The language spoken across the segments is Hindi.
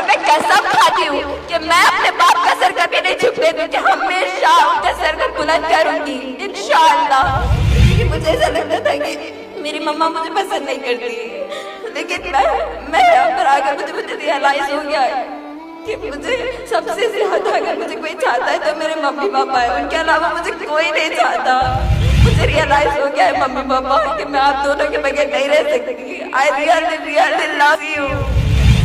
मैं कसम खाती हूँ कि मैं अपने बाप का सर कभी नहीं झुकने दूंगी, हमेशा उनके सर को बुलंद करूंगी इंशाअल्लाह। क्योंकि मुझे ऐसा लगता था कि मेरी मम्मा मुझे पसंद नहीं करती, लेकिन मैं यहाँ पर आकर मुझे रियलाइज हो गया कि मुझे सबसे ज्यादा अगर मुझे कोई चाहता है तो मेरे मम्मी पापा है, उनके अलावा मुझे कोई नहीं चाहता। मुझे रियलाइज हो गया है मम्मी पापा कि मैं आप दोनों के बगैर नहीं रह सकती। I really love you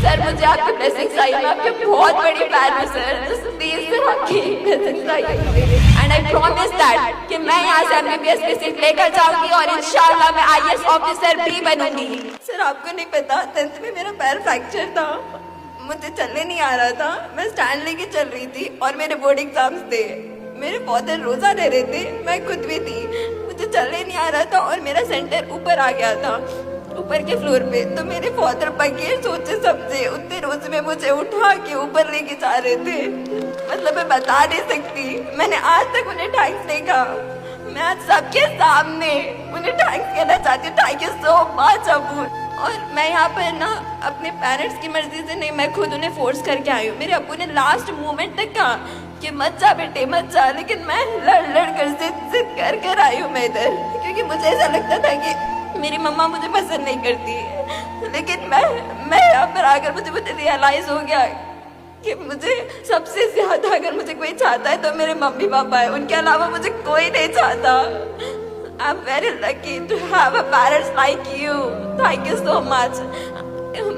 sir. मुझे आपकी ब्लेसिंग्स चाहिए, मैं आपके बहुत बड़ी फैन हूँ सर। प्लीज सर आपकी ब्लेसिंग्स चाहिए एंड आई प्रॉमिस दैट कि मैं यहाँ से MBBS की सीट लेकर जाऊंगी और इंशाल्लाह मैं IAS ऑफिसर भी बनूंगी। सर आपको नहीं पता 10th में मेरा पैर फ्रैक्चर था, मुझे चलने नहीं आ रहा था, मैं स्टैंड लेके चल रही थी और मेरे बोर्ड एग्जाम्स थे। मेरे फादर रोजा रह रहे थे, मैं खुद भी थी, मुझे चलने नहीं आ रहा था और मेरा सेंटर ऊपर आ गया था, ऊपर के फ्लोर पे। तो मेरे फादर बगैर सोचे समझे उतने रोज में मुझे उठा के ऊपर लेके जा रहे थे। मतलब मैं बता नहीं सकती, मैंने आज तक उन्हें थैंक्स नहीं कहा। मैं आज सबके सामने उन्हें थैंक्स कहना चाहती हूँ। Thank you so much Abu. और मैं यहाँ पर ना अपने पेरेंट्स की मर्जी से नहीं, मैं खुद उन्हें फोर्स करके आई हूँ। मेरे अब्बू ने लास्ट मोमेंट तक कहा कि मत जा बेटे मत जा, लेकिन मैं लड़ कर जिद कर कर आई हूँ मैं इधर, क्योंकि मुझे ऐसा लगता था कि मेरी मम्मा मुझे पसंद नहीं करती। लेकिन मैं यहाँ पर आकर मुझे रियलाइज हो गया कि मुझे सबसे ज्यादा अगर मुझे कोई चाहता है तो मेरे मम्मी पापा है, उनके अलावा मुझे कोई नहीं चाहता। I'm very lucky to have a parents like you. Thank you so much.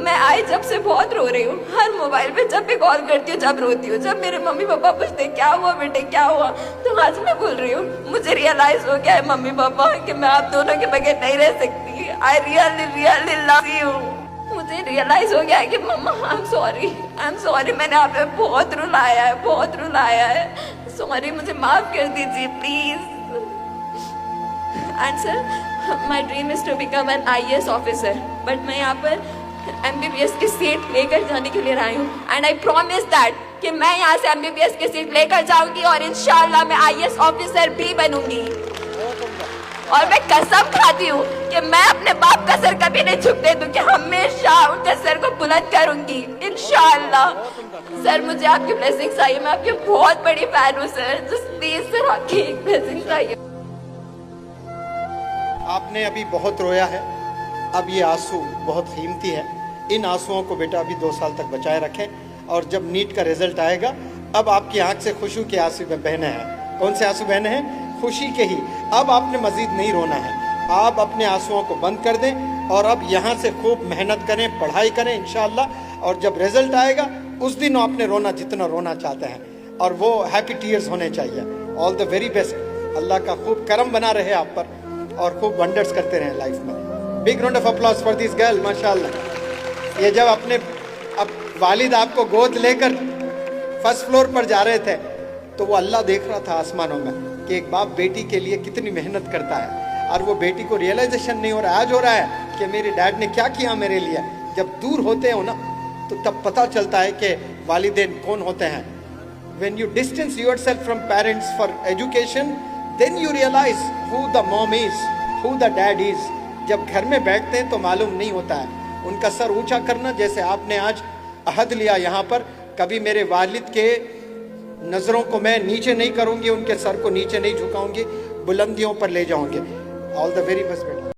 मैं आई जब से बहुत रो रही हूँ, हर मोबाइल पे जब भी कॉल करती हूँ जब रोती हूँ। जब मेरे मम्मी पापा पूछते क्या हुआ बेटे क्या हुआ, तो आज मैं बोल रही हूँ मुझे रियलाइज हो गया है मम्मी पापा कि मैं आप दोनों के बगैर नहीं रह सकती। I really love you. मुझे रियलाइज हो गया है कि मम्मा आई एम सॉरी, मैंने आप पे बहुत रुलाया है, सॉरी, मुझे माफ कर दीजिए please. And sir my dream is to become an IAS officer, but मैं यहाँ पर MBBS की सीट लेकर जाने के लिए आई हूँ एंड आई प्रॉमिस दैट कि मैं यहाँ से MBBS की सीट लेकर जाऊंगी और इंशाल्लाह मैं IAS ऑफिसर भी बनूंगी। और मैं कसम खाती हूँ कि मैं अपने बाप का सर कभी नहीं झुकने दूंगी, हमेशा उनके सर को बुलंद करूंगी इंशाल्लाह। सर मुझे आपकी ब्लेसिंग्स चाहिए, मैं आपकी बहुत बड़ी फैन हूँ सर। जस्ट प्लीज सर आपकी ब्लेसिंग्स चाहिए। आपने अभी बहुत रोया है, अब ये आंसू बहुत कीमती है। इन आंसुओं को बेटा अभी 2 साल तक बचाए रखें और जब नीट का रिजल्ट आएगा अब आपकी आंख से खुशी के आंसू बहने हैं। कौन से आंसू बहने हैं? खुशी के ही। अब आपने मजीद नहीं रोना है, आप अपने आंसुओं को बंद कर दें और अब यहाँ से खूब मेहनत करें, पढ़ाई करें इंशाअल्लाह। और जब रिजल्ट आएगा उस दिन आपने रोना जितना रोना चाहते हैं और वो हैप्पी टीयर्स होने चाहिए। All the very best. अल्लाह का खूब करम बना रहे आप पर और खूब वंडर्स करते रहें लाइफ में। Big round of applause for this girl माशाल्लाह। ये जब अपने वालिद आपको गोद लेकर फर्स्ट फ्लोर पर जा रहे थे तो वो अल्लाह देख रहा था आसमानों में कि एक बाप बेटी के लिए कितनी मेहनत करता है और वो बेटी को रियलाइजेशन नहीं हो रहा। आज हो रहा है कि मेरे डैड ने क्या किया मेरे लिए। जब दूर होते हो ना तो तब पता चलता है कि वालिदैन कौन होते हैं। When you distance yourself from parents for education, then you realize who the mom is, who the dad is. जब घर में बैठते हैं तो मालूम नहीं होता है। उनका सर ऊंचा करना, जैसे आपने आज अहद लिया यहाँ पर, कभी मेरे वालिद के नज़रों को मैं नीचे नहीं करूँगी, उनके सर को नीचे नहीं झुकाऊंगी, बुलंदियों पर ले जाऊँगी। ऑल द वेरी बेस्ट बेटा।